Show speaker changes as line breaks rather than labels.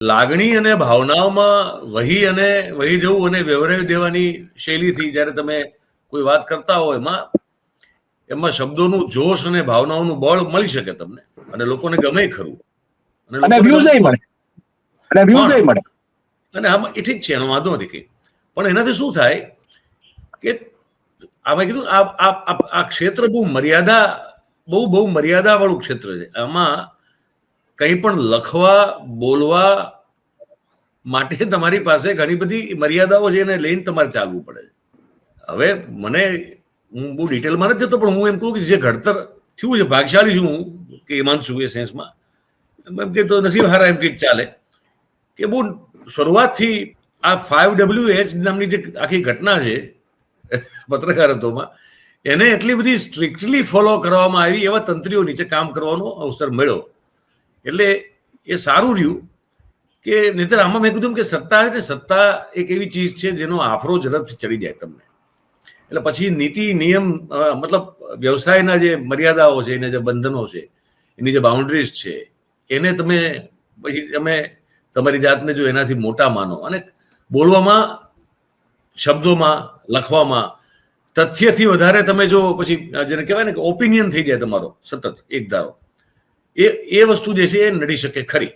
લાગણી અને ભાવનાઓમાં વહી જવું અને વ્યવહાર દેવાની શૈલીથી જ્યારે તમે કોઈ વાત કરતા હો એમાં શબ્દોનું જોશ અને ભાવનાઓનું બળ મળી શકે તમને, અને લોકોને ગમે ખરું,
અને
આમાં એ ઠીક છે, એનો વાંધો નથી કઈ. પણ એનાથી શું થાય કે આમાં કીધું આ ક્ષેત્ર બહુ મર્યાદા વાળું ક્ષેત્ર છે. આમાં કંઈ પણ લખવા બોલવા માટે તમારી પાસે ઘણી બધી મર્યાદાઓ છે, એને લઈને તમારે ચાલવું પડે છે. હવે હું બહુ ડિટેલમાં નથી જતો, પણ હું એમ કહું કે જે ઘડતર થયું છે, ભાગશાળી છું હું કે માનું છું એ સેન્સમાં, એમ કે તો નસીબ હારા એમ કંઈક ચાલે કે બહુ શરૂઆતથી આ 5WH નામની જે આખી ઘટના છે પત્રકારત્વમાં, એને એટલી બધી સ્ટ્રિક્ટલી ફોલો કરવામાં આવી, એવા તંત્રીઓ નીચે કામ કરવાનો અવસર મળ્યો, એટલે એ સારું રહ્યું. કે નહીતર આમાં મેં કીધું કે સત્તા એક એવી ચીજ છે જેનો આફરો ઝડપથી ચડી જાય તમને, એટલે પછી નીતિ નિયમ મતલબ વ્યવસાયના જે મર્યાદાઓ છે, એના જે બંધનો છે, એની જે બાઉન્ડ્રીઝ છે, એને તમે તમારી જાતને જો એનાથી મોટા માનો, અને બોલવામાં, શબ્દોમાં, લખવામાં તથ્યથી વધારે તમે જો પછી જેને કહેવાય ને કે ઓપિનિયન થઈ જાય તમારો સતત એક ધારો, એ વસ્તુ જે છે એ નડી શકે ખરી.